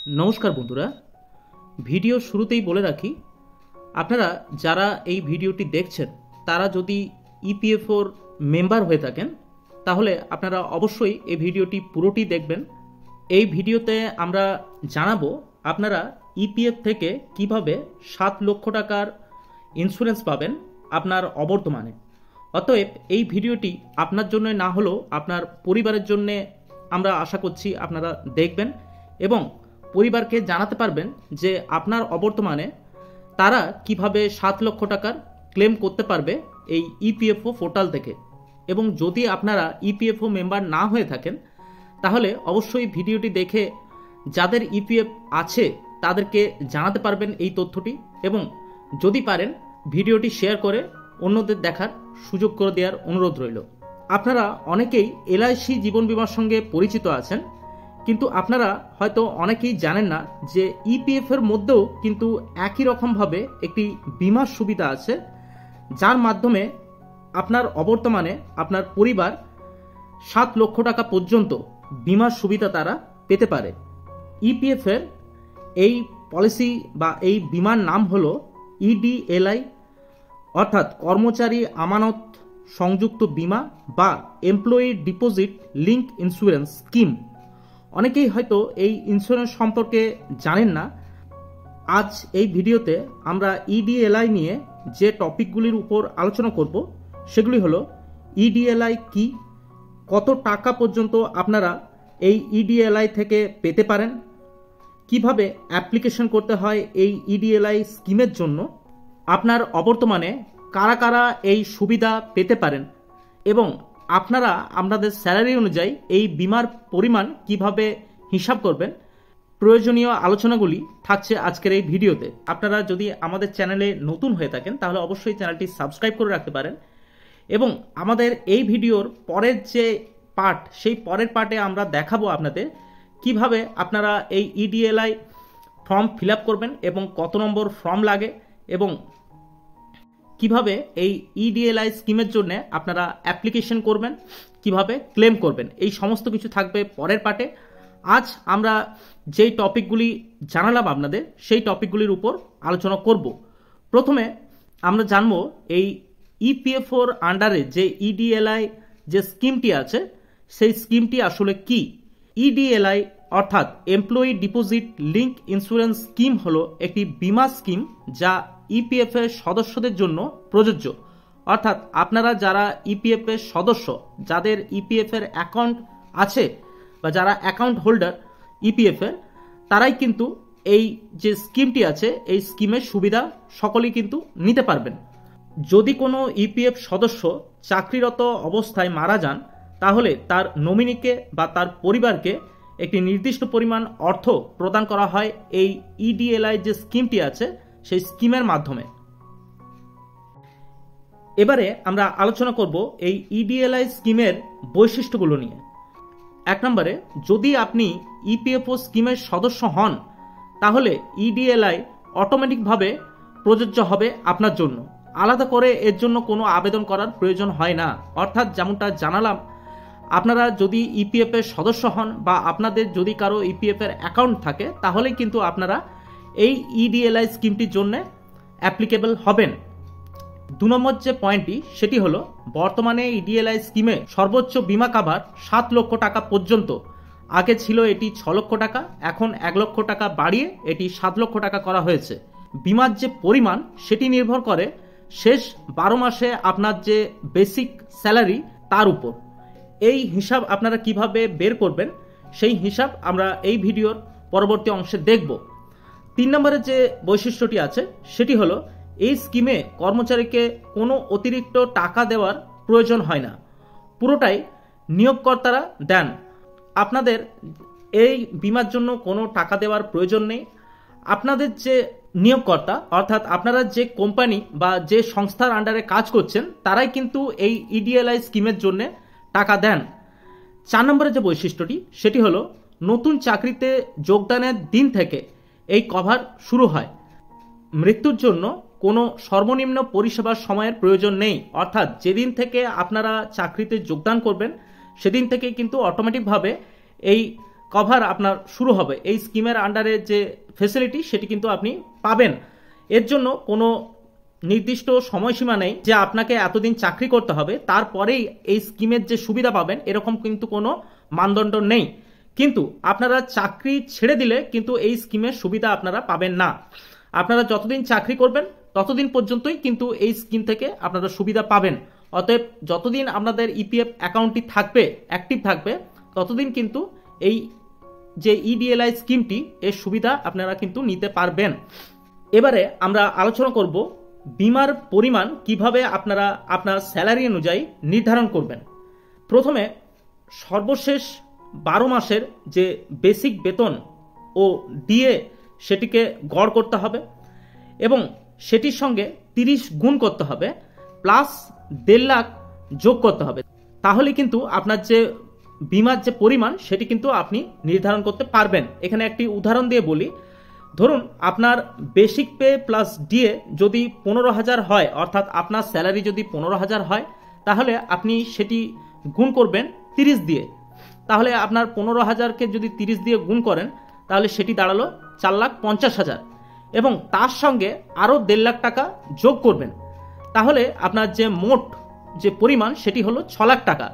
নমস্কার বন্ধুরা, ভিডিও শুরুতেই বলে রাখি, আপনারা যারা এই ভিডিওটি দেখছেন তারা যদি ইপিএফওর মেম্বার হয়ে থাকেন তাহলে আপনারা অবশ্যই এই ভিডিওটি পুরোটি দেখবেন। এই ভিডিওতে আমরা জানাবো আপনারা ইপিএফ থেকে কিভাবে 7 লক্ষ টাকার ইন্স্যুরেন্স পাবেন আপনার অবর্তমানে। অতএব এই ভিডিওটি আপনার জন্য না হলেও আপনার পরিবারের জন্য আমরা আশা করছি আপনারা দেখবেন এবং পরিবারকে জানাতে পারবেন যে আপনার অবর্তমানে তারা কিভাবে 7 লক্ষ টাকার ক্লেম করতে পারবে এই ইপিএফও পোর্টাল থেকে। এবং যদি আপনারা ইপিএফও মেম্বার না হয়ে থাকেন তাহলে অবশ্যই ভিডিওটি দেখে যাদের ইপিএফ আছে তাদেরকে জানাতে পারবেন এই তথ্যটি, এবং যদি পারেন ভিডিওটি শেয়ার করে অন্যদের দেখার সুযোগ করে দেওয়ার অনুরোধ রইল। আপনারা অনেকেই এলআইসি জীবন বীমার সঙ্গে পরিচিত আছেন, কিন্তু আপনারা হয়তো অনেকেই জানেন না যে ইপিএফ এর মধ্যেও কিন্তু একই রকমভাবে একটি বীমার সুবিধা আছে, যার মাধ্যমে আপনার অবর্তমানে আপনার পরিবার 7 লক্ষ টাকা পর্যন্ত বীমার সুবিধা তারা পেতে পারে। ইপিএফ এর এই পলিসি বা এই বীমার নাম হলো ইডিএলআই, অর্থাৎ কর্মচারী আমানত সংযুক্ত বীমা বা employee deposit link insurance scheme. অনেকেই হয়তো এই ইন্স্যুরেন্স সম্পর্কে জানেন না। আজ এই ভিডিওতে আমরা ইডিএলআই নিয়ে যে টপিকগুলির উপর আলোচনা করব সেগুলি হলো ইডিএলআই কি, কত টাকা পর্যন্ত আপনারা এই ইডিএলআই থেকে পেতে পারেন, কিভাবে অ্যাপ্লিকেশন করতে হয় এই ইডিএলআই স্কিমের জন্য, আপনার অবর্তমানে কারা কারা এই সুবিধা পেতে পারেন, এবং আপনারা আপনাদের স্যালারি অনুযায়ী এই বীমার পরিমাণ কিভাবে হিসাব করবেন। প্রয়োজনীয় আলোচনাগুলি থাকছে আজকের এই ভিডিওতে। আপনারা যদি আমাদের চ্যানেলে নতুন হয়ে থাকেন তাহলে অবশ্যই চ্যানেলটি সাবস্ক্রাইব করে রাখতে পারেন, এবং আমাদের এই ভিডিওর পরের যে পার্ট সেই পরের পার্টে আমরা দেখাবো আপনাদের কিভাবে আপনারা এই ইডিএলআই ফর্ম ফিল আপ করবেন এবং কত নম্বর ফর্ম লাগে, এবং কিভাবে এই ইডিএলআই স্কিমের জন্য আপনারা অ্যাপ্লিকেশন করবেন, কিভাবে ক্লেম করবেন। এই সমস্ত কিছু থাকবে পরের পার্টে। আজ আমরা যেই টপিকগুলি জানালাম আপনাদের সেই টপিকগুলির উপর আলোচনা করব। প্রথমে আমরা জানবো এই ইপিএফওর আন্ডারে যে ইডিএলআই যে স্কিমটি আছে সেই স্কিমটি আসলে কি। ইডিএলআই অর্থাৎ employee deposit link insurance scheme হলো একটি বীমা স্কিম যা ইপিএফ এর সদস্যদের জন্য প্রযোজ্য। অর্থাৎ আপনারা যারা ইপিএফ এর সদস্য, যাদের ইপিএফ এর অ্যাকাউন্ট আছে বা যারা অ্যাকাউন্ট হোল্ডার ইপিএফ এর, তারাই কিন্তু এই যে স্কিমটি আছে এই স্কিমের সুবিধা সকলেই কিন্তু নিতে পারবেন। যদি কোনো ইপিএফ সদস্য চাকরিরত অবস্থায় মারা যান তাহলে তার নমিনিকে বা তার পরিবারকে একটি নির্দিষ্ট পরিমাণ অর্থ প্রদান করা হয় এই ইডিএলআই যে স্কিমটি আছে সেই স্কিমের মাধ্যমে। এবারে আমরা আলোচনা করব এই ইডিএলআই স্কিমের বৈশিষ্ট্যগুলো নিয়ে। 1 নম্বরে, যদি আপনি ইপিএফও স্কিমের সদস্য হন তাহলে ইডিএলআই অটোমেটিকভাবে প্রযোজ্য হবে আপনার জন্য। আলাদা করে এর জন্য কোনো আবেদন করার প্রয়োজন হয় না। অর্থাৎ যেমনটা জানালাম, আপনারা যদি ইপিএফ এর সদস্য হন বা আপনাদের যদি কারো ইপিএফ এর অ্যাকাউন্ট থাকে তাহলে কিন্তু আপনারা এই ইডিএলআই স্কিমটির জন্য অ্যাপ্লিকেবল হবেন। 2 নম্বর যে পয়েন্টটি সেটি হলো, বর্তমানে ইডিএলআই স্কিমে সর্বোচ্চ বীমা কাভার 7 লক্ষ টাকা পর্যন্ত। আগে ছিল এটি 6 লক্ষ টাকা, এখন 1 লক্ষ টাকা বাড়িয়ে এটি 7 লক্ষ টাকা করা হয়েছে। বীমার যে পরিমাণ সেটি নির্ভর করে শেষ 12 মাসে আপনার যে বেসিক স্যালারি তার উপর। এই হিসাব আপনারা কিভাবে বের করবেন সেই হিসাব আমরা এই ভিডিওর পরবর্তী অংশে দেখব। 3 নম্বরে যে বৈশিষ্ট্যটি আছে সেটি হলো, এই স্কিমে কর্মচারীকে কোনো অতিরিক্ত টাকা দেওয়ার প্রয়োজন হয় না, পুরোটাই নিয়োগকর্তারা দেন। আপনাদের এই বীমার জন্য কোনো টাকা দেওয়ার প্রয়োজন নেই। আপনাদের যে নিয়োগকর্তা অর্থাৎ আপনারা যে কোম্পানি বা যে সংস্থার আন্ডারে কাজ করছেন তারাই কিন্তু এই ইডিএলআই স্কিমের জন্য টাকা দেন। 4 নম্বরে যে বৈশিষ্ট্যটি সেটি হলো, নতুন চাকরিতে যোগদানের দিন থেকে এই কভার শুরু হয়। মৃত্যুর জন্য কোনো সর্বনিম্ন পরিষেবার সময়ের প্রয়োজন নেই। অর্থাৎ যেদিন থেকে আপনারা চাকরিতে যোগদান করবেন সেদিন থেকে কিন্তু অটোমেটিকভাবে এই কভার আপনার শুরু হবে, এই স্কিমের আন্ডারে যে ফেসিলিটি সেটি কিন্তু আপনি পাবেন। এর জন্য কোনো নির্দিষ্ট সময়সীমা নেই যে আপনাকে এতদিন চাকরি করতে হবে তারপরেই এই স্কিমের যে সুবিধা পাবেন, এরকম কিন্তু কোনো মানদণ্ড নেই। কিন্তু আপনারা চাকরি ছেড়ে দিলে কিন্তু এই স্কিমের সুবিধা আপনারা পাবেন না। আপনারা যতদিন চাকরি করবেন ততদিন পর্যন্তই কিন্তু এই স্কিম থেকে আপনারা সুবিধা পাবেন। অতএব যতদিন আপনাদের ইপিএফ অ্যাকাউন্টটি থাকবে, অ্যাক্টিভ থাকবে, ততদিন কিন্তু এই যে ইডিএলআই স্কিমটি এর সুবিধা আপনারা কিন্তু নিতে পারবেন। এবারে আমরা আলোচনা করব বিমার পরিমাণ কিভাবে আপনারা আপনার স্যালারি অনুযায়ী নির্ধারণ করবেন। প্রথমে সর্বশেষ 12 মাসের যে বেসিক বেতন ও ডিএ সেটিকে গড় করতে হবে এবং সেটির সঙ্গে 30 গুণ করতে হবে, প্লাস 1.5 লাখ যোগ করতে হবে। তাহলে কিন্তু আপনার যে বিমার যে পরিমাণ সেটি কিন্তু আপনি নির্ধারণ করতে পারবেন। এখানে একটি উদাহরণ দিয়ে বলি, ধরুন আপনার বেসিক পে প্লাস ডিএ যদি 15,000 হয়, অর্থাৎ আপনার স্যালারি যদি 15,000 হয়, তাহলে আপনি সেটি গুণ করবেন 30 দিয়ে। তাহলে আপনার 15,000কে যদি 30 দিয়ে গুণ করেন তাহলে সেটি দাঁড়ালো 4,50,000 এবং তার সঙ্গে আরও 1.5 লাখ টাকা যোগ করবেন। তাহলে আপনার যে মোট যে পরিমাণ সেটি হলো 6 লাখ টাকা।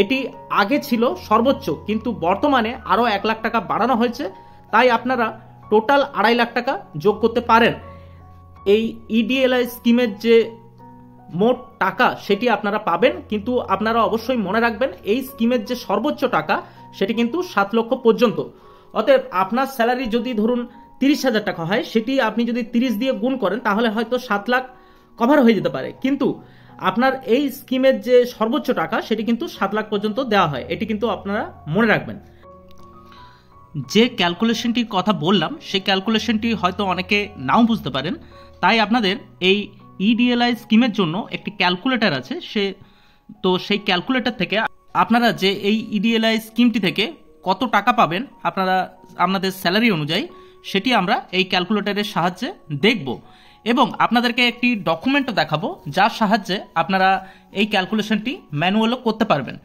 এটি আগে ছিল সর্বোচ্চ, কিন্তু বর্তমানে আরও 1 লাখ টাকা বাড়ানো হয়েছে, তাই আপনারা টোটাল 2.5 লাখ টাকা যোগ করতে পারেন। এই ইডিএলআই স্কিমের যে মোট টাকা সেটি আপনারা পাবেন, কিন্তু আপনারা অবশ্যই মনে রাখবেন এই স্কিমের যে সর্বোচ্চ টাকা সেটি কিন্তু 7 লক্ষ পর্যন্ত। অতএব আপনার স্যালারি যদি ধরুন 30,000 টাকা হয়, সেটি আপনি যদি 30 দিয়ে গুণ করেন তাহলে হয়তো 7 লাখ কভার হয়ে যেতে পারে, কিন্তু আপনার এই স্কিমের যে সর্বোচ্চ টাকা সেটি কিন্তু 7 লাখ পর্যন্ত দেওয়া হয়। এটি কিন্তু আপনারা মনে রাখবেন। যে ক্যালকুলেশনটির কথা বললাম সেই ক্যালকুলেশনটি হয়তো অনেকে নাও বুঝতে পারেন, তাই আপনাদের এই ইডিএলআই স্কিমের জন্য একটি ক্যালকুলেটর আছে, সেই ক্যালকুলেটর থেকে আপনারা যে এই ইডিএলআই স্কিমটি থেকে কত টাকা পাবেন আপনারা আপনাদের স্যালারি অনুযায়ী, সেটি আমরা এই ক্যালকুলেটরের সাহায্যে দেখব এবং আপনাদেরকে একটি ডকুমেন্টও দেখাবো যার সাহায্যে আপনারা এই ক্যালকুলেশনটি ম্যানুয়ালও করতে পারবেন।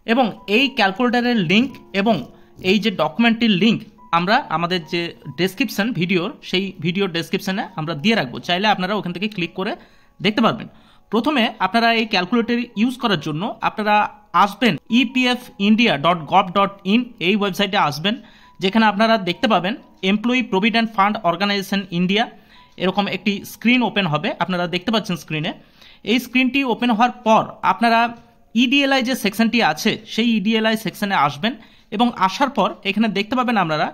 এবং এই ক্যালকুলেটরের লিঙ্ক এবং এই যে ডকুমেন্টটির লিঙ্ক আমরা আমাদের যে ডেসক্রিপশন ভিডিওর, সেই ভিডিওর ডেসক্রিপশনে আমরা দিয়ে রাখবো, চাইলে আপনারা ওখান থেকে ক্লিক করে দেখতে পারবেন। প্রথমে আপনারা এই ক্যালকুলেটর ইউজ করার জন্য আপনারা আসবেন epfindia.gov.in, এই ওয়েবসাইটে আসবেন, যেখানে আপনারা দেখতে পাবেন employee provident fund organisation India, এরকম একটি স্ক্রিন ওপেন হবে, আপনারা দেখতে পাচ্ছেন স্ক্রিনে। এই স্ক্রিনটি ওপেন হওয়ার পর আপনারা ইডিএলআই যে সেকশনটি আছে সেই ইডিএলআই সেকশনে আসবেন এবং আসার পর এখানে দেখতে পাবেন আপনারা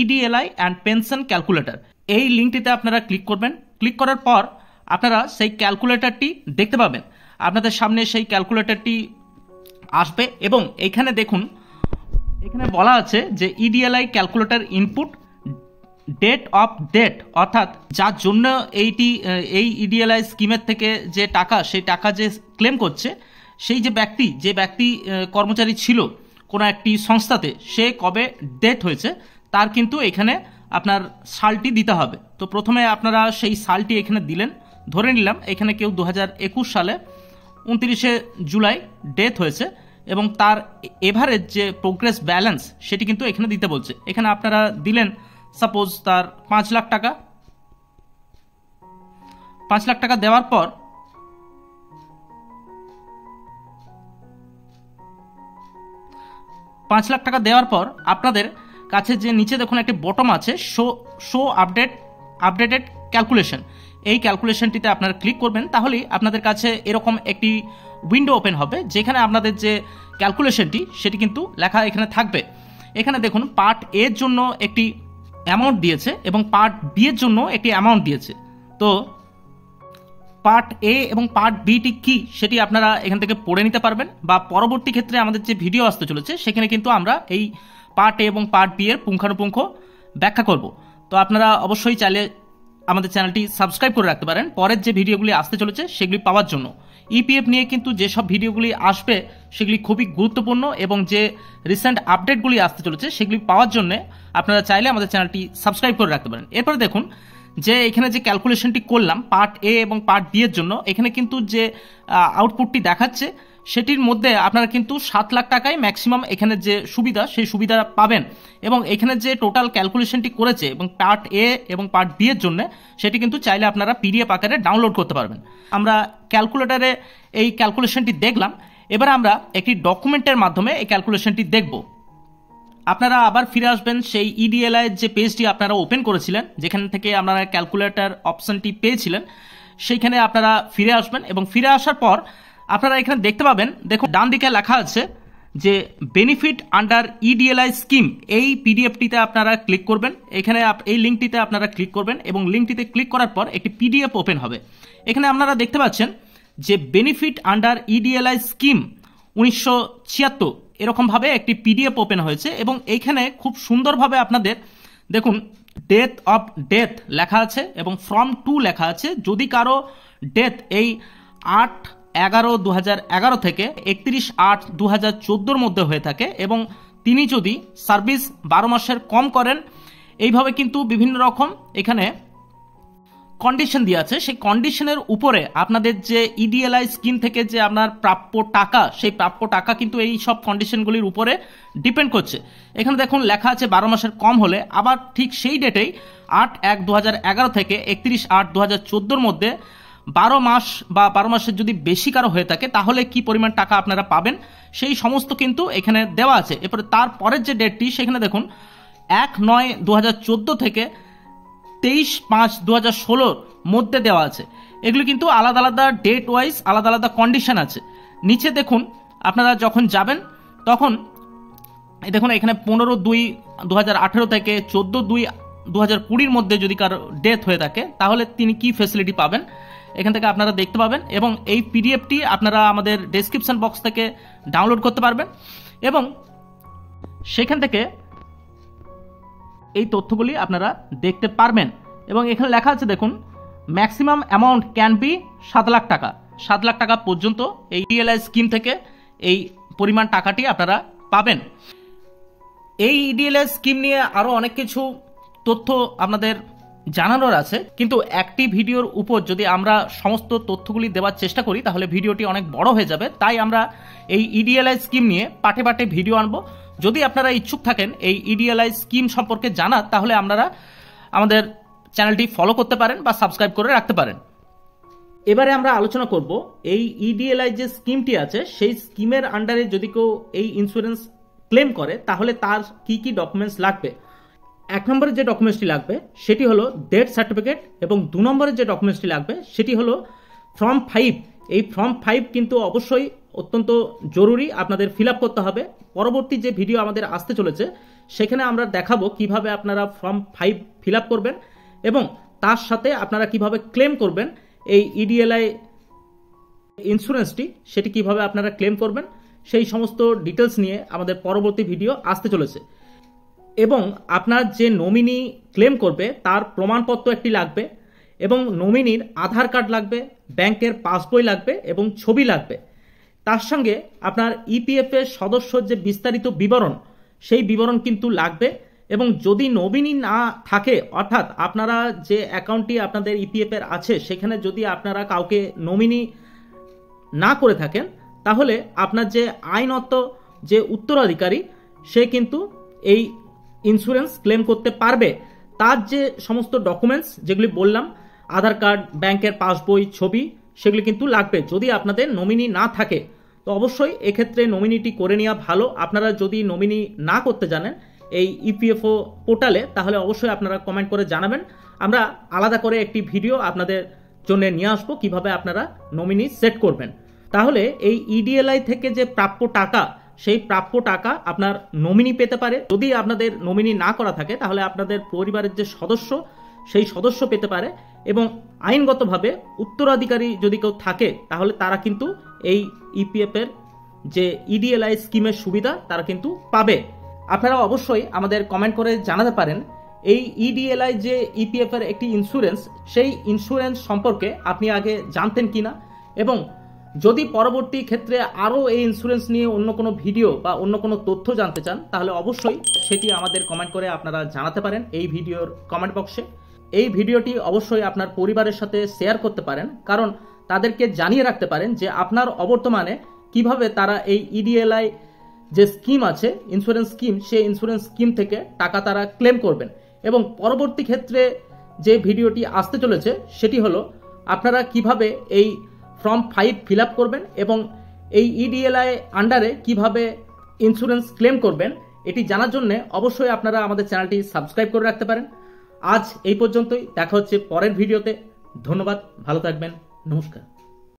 ইডিএলআই অ্যান্ড পেনশন ক্যালকুলেটর, এই লিঙ্কটিতে আপনারা ক্লিক করবেন। ক্লিক করার পর আপনারা সেই ক্যালকুলেটরটি দেখতে পাবেন, আপনাদের সামনে সেই ক্যালকুলেটরটি আসবে এবং এখানে দেখুন, এখানে বলা আছে যে EDLI calculator input date of date, অর্থাৎ যার জন্য এই ইডিএলআই স্কিমের থেকে যে টাকা, সেই টাকা যে ক্লেম করছে সেই যে ব্যক্তি কর্মচারী ছিল কোনো একটি সংস্থাতে, সে কবে ডেট হয়েছে তার কিন্তু এখানে আপনার সালটি দিতে হবে। তো প্রথমে আপনারা সেই সালটি এখানে দিলেন, ধরে নিলাম এখানে কেউ 2021 সালে 29শে জুলাই ডেথ হয়েছে এবং তার এভারেজ যে প্রোগ্রেস ব্যালেন্স সেটি কিন্তু এখানে দিতে বলছে। এখানে আপনারা দিলেন সাপোজ তার 5 লাখ টাকা। 5 লাখ টাকা দেওয়ার পর আপনাদের কাছে যে নিচে দেখুন একটি বটম আছে শো আপডেটেড ক্যালকুলেশন, এই ক্যালকুলেশনটিতে আপনারা ক্লিক করবেন, তাহলেই আপনাদের কাছে এরকম একটি উইন্ডো ওপেন হবে যেখানে আপনাদের যে ক্যালকুলেশনটি সেটি কিন্তু লেখা এখানে থাকবে। এখানে দেখুন পার্ট এর জন্য একটি অ্যামাউন্ট দিয়েছে এবং পার্ট বি এর জন্য একটি অ্যামাউন্ট দিয়েছে। তো পার্ট এ এবং পার্ট বিটি কি সেটি আপনারা এখান থেকে পড়ে নিতে পারবেন, বা পরবর্তী ক্ষেত্রে আমাদের যে ভিডিও আসতে চলেছে সেখানে কিন্তু আমরা এই পার্ট এ এবং পার্ট বি এর পুঙ্খানুপুঙ্খ ব্যাখ্যা করব। তো আপনারা অবশ্যই চাইলে আমাদের চ্যানেলটি সাবস্ক্রাইব করে রাখতে পারেন পরের যে ভিডিওগুলি আসতে চলেছে সেগুলি পাওয়ার জন্য। ইপিএফ নিয়ে কিন্তু যেসব ভিডিওগুলি আসবে সেগুলি খুবই গুরুত্বপূর্ণ এবং যে রিসেন্ট আপডেটগুলি আসতে চলেছে সেগুলি পাওয়ার জন্য আপনারা চাইলে আমাদের চ্যানেলটি সাবস্ক্রাইব করে রাখতে পারেন। এরপরে দেখুন যে এখানে যে ক্যালকুলেশনটি করলাম পার্ট এ এবং পার্ট বি এর জন্য, এখানে কিন্তু যে আউটপুটটি দেখাচ্ছে সেটির মধ্যে আপনারা কিন্তু 7 লাখ টাকায় ম্যাক্সিমাম এখানে যে সুবিধা সেই সুবিধা পাবেন। এবং এখানে যে টোটাল ক্যালকুলেশনটি করেছে এবং পার্ট এ এবং পার্ট বি এর জন্য, সেটি কিন্তু চাইলে আপনারা পিডিএফ আকারে ডাউনলোড করতে পারবেন। আমরা ক্যালকুলেটরে এই ক্যালকুলেশনটি দেখলাম, এবার আমরা একটি ডকুমেন্টের মাধ্যমে এই ক্যালকুলেশনটি দেখব। আপনারা আবার ফিরে আসবেন সেই ইডিএলআই যে পেজটি আপনারা ওপেন করেছিলেন, যেখান থেকে আপনারা ক্যালকুলেটর অপশনটি পেয়েছিলেন, সেইখানে আপনারা ফিরে আসবেন এবং ফিরে আসার পর আপনারা এখানে দেখতে পাবেন, দেখুন ডান দিকে লেখা আছে যে বেনিফিট আন্ডার ইডিএলআই স্কিম। এই পিডিএফটিতে আপনারা ক্লিক করবেন, এখানে এই লিঙ্কটিতে আপনারা ক্লিক করবেন এবং লিঙ্কটিতে ক্লিক করার পর একটি পিডিএফ ওপেন হবে। এখানে আপনারা দেখতে পাচ্ছেন যে বেনিফিট আন্ডার ইডিএলআই স্কিম 1976 এরকমভাবে একটি পিডিএফ ওপেন হয়েছে এবং এইখানে খুব সুন্দরভাবে আপনাদের দেখুন ডেট অফ ডেথ লেখা আছে এবং ফ্রম টু লেখা আছে। যদি কারো ডেথ এই 8/11/2011 থেকে 31/8/2014 মধ্যে হয়ে থাকে এবং তিনি যদি সার্ভিস 12 মাসের কম করেন, এইভাবে কিন্তু বিভিন্ন রকম এখানে কন্ডিশন দিয়ে আছে। সেই কন্ডিশনের উপরে আপনাদের যে ইডিএলআই স্কিম থেকে যে আপনার প্রাপ্য টাকা, সেই প্রাপ্য টাকা কিন্তু এই সব কন্ডিশনগুলির উপরে ডিপেন্ড করছে। এখানে দেখুন লেখা আছে 12 মাসের কম হলে, আবার ঠিক সেই ডেটেই 8/1/2011 থেকে 31/8/2014 মধ্যে 12 মাস বা 12 মাসের যদি বেশি কারো হয়ে থাকে তাহলে কি পরিমাণ টাকা আপনারা পাবেন, সেই সমস্ত কিন্তু এখানে দেওয়া আছে। এরপরে তারপরের যে ডেটটি সেখানে দেখুন 1/9/2014 থেকে 23/5/2016 মধ্যে দেওয়া আছে। এগুলো কিন্তু আলাদা আলাদা ডেট ওয়াইজ আলাদা আলাদা কন্ডিশন আছে। নিচে দেখুন আপনারা যখন যাবেন তখন দেখুন এখানে 15/2/2018 থেকে 14/2/2020 মধ্যে যদি কারো ডেথ হয়ে থাকে তাহলে তিনি কি ফ্যাসিলিটি পাবেন এখান থেকে আপনারা দেখতে পাবেন। এবং এই পিডিএফটি আপনারা আমাদের ডেসক্রিপশন বক্স থেকে ডাউনলোড করতে পারবেন এবং সেখান থেকে এই তথ্যগুলি আপনারা দেখতে পারবেন। এবং এখানে লেখা আছে দেখুন maximum amount can be 7 lakh টাকা। 7 লাখ টাকা পর্যন্ত এই ইডিএলআই স্কিম থেকে এই পরিমাণ টাকাটি আপনারা পাবেন। এই ইডিএলআই স্কিম নিয়ে আরও অনেক কিছু তথ্য আপনাদের জানানোর আছে, কিন্তু একটি ভিডিওর উপর যদি আমরা সমস্ত তথ্যগুলি দেওয়ার চেষ্টা করি তাহলে ভিডিওটি অনেক বড় হয়ে যাবে। তাই আমরা এই ইডিএলআই স্কিম নিয়ে পাটে পাটে ভিডিও আনবো। যদি আপনারা ইচ্ছুক থাকেন এই ইডিএলআই স্কিম সম্পর্কে জানার, তাহলে আপনারা আমাদের চ্যানেলটি ফলো করতে পারেন বা সাবস্ক্রাইব করে রাখতে পারেন। এবারে আমরা আলোচনা করব এই ইডিএলআই যে স্কিমটি আছে সেই স্কিমের আন্ডারে যদি কেউ এই ইন্স্যুরেন্স ক্লেম করে তাহলে তার কি কি ডকুমেন্টস লাগবে। 1 নম্বরে যে ডকুমেন্টসটি লাগবে সেটি হলো ডেথ সার্টিফিকেট এবং 2 নম্বরে যে ডকুমেন্টসটি লাগবে সেটি হলো ফর্ম 5। এই ফর্ম 5 কিন্তু অবশ্যই অত্যন্ত জরুরি, আপনাদের ফিল আপ করতে হবে। পরবর্তী যে ভিডিও আমাদের আসতে চলেছে সেখানে আমরা দেখাবো কিভাবে আপনারা ফর্ম 5 ফিল আপ করবেন এবং তার সাথে আপনারা কিভাবে ক্লেম করবেন এই ইডিএলআই ইন্স্যুরেন্সটি, সেটি কিভাবে আপনারা ক্লেম করবেন সেই সমস্ত ডিটেলস নিয়ে আমাদের পরবর্তী ভিডিও আসতে চলেছে। এবং আপনার যে নমিনি ক্লেম করবে তার প্রমাণপত্র একটি লাগবে এবং নমিনির আধার কার্ড লাগবে, ব্যাংকের পাসবই লাগবে এবং ছবি লাগবে। তার সঙ্গে আপনার ইপিএফ এর সদস্যর যে বিস্তারিত বিবরণ সেই বিবরণ কিন্তু লাগবে। এবং যদি নমিনি না থাকে, অর্থাৎ আপনারা যে অ্যাকাউন্টটি আপনাদের ইপিএফ এর আছে সেখানে যদি আপনারা কাউকে নমিনি না করে থাকেন তাহলে আপনার যে আইনত যে উত্তরাধিকারী সে কিন্তু এই ইন্স্যুরেন্স ক্লেম করতে পারবে। তার যে সমস্ত ডকুমেন্টস যেগুলি বললাম, আধার কার্ড, ব্যাংকের পাসবই, ছবি, সেগুলি কিন্তু লাগবে। যদি আপনাদের নমিনি না থাকে তো অবশ্যই এক্ষেত্রে নমিনিটি করে নেওয়া ভালো। আপনারা যদি নমিনি না করতে জানেন এই ইপিএফও পোর্টালে তাহলে অবশ্যই আপনারা কমেন্ট করে জানাবেন। আমরা আলাদা করে একটি ভিডিও আপনাদের জন্য নিয়ে আসবো কিভাবে আপনারা নমিনি সেট করবেন। তাহলে এই ইডিএলআই থেকে যে প্রাপ্য টাকা সেই প্রাপ্য টাকা আপনার নমিনি পেতে পারে। যদি আপনাদের নমিনি না করা থাকে তাহলে আপনাদের পরিবারের যে সদস্য সেই সদস্য পেতে পারে এবং আইনগতভাবে উত্তরাধিকারী যদি কেউ থাকে তাহলে তারা কিন্তু এই ইপিএফ এর যে ইডিএলআই স্কিমের সুবিধা তারা কিন্তু পাবে। আপনারা অবশ্যই আমাদের কমেন্ট করে জানাতে পারেন এই ইডিএলআই যে ইপিএফ এর একটি ইন্স্যুরেন্স, সেই ইন্স্যুরেন্স সম্পর্কে আপনি আগে জানতেন কিনা এবং যদি পরবর্তী ক্ষেত্রে আরও এই ইন্স্যুরেন্স নিয়ে অন্য কোনো ভিডিও বা অন্য কোনো তথ্য জানতে চান তাহলে অবশ্যই সেটি আমাদের কমেন্ট করে আপনারা জানাতে পারেন এই ভিডিওর কমেন্ট বক্সে। এই ভিডিওটি অবশ্যই আপনার পরিবারের সাথে শেয়ার করতে পারেন, কারণ তাদেরকে জানিয়ে রাখতে পারেন যে আপনার অবর্তমানে কিভাবে তারা এই ইডিএলআই যে স্কিম আছে ইন্স্যুরেন্স স্কিম, সেই ইন্স্যুরেন্স স্কিম থেকে টাকা তারা ক্লেম করবেন। এবং পরবর্তী ক্ষেত্রে যে ভিডিওটি আসতে চলেছে সেটি হলো আপনারা কিভাবে এই ফর্ম 5 ফিল আপ করবেন এবং এই ইডিএলআই আন্ডারে কিভাবে ইন্স্যুরেন্স ক্লেম করবেন। এটি জানার জন্য অবশ্যই আপনারা আমাদের চ্যানেলটি সাবস্ক্রাইব করে রাখতে পারেন। আজ এই পর্যন্তই, দেখা হচ্ছে পরের ভিডিওতে। ধন্যবাদ, ভালো থাকবেন, নমস্কার।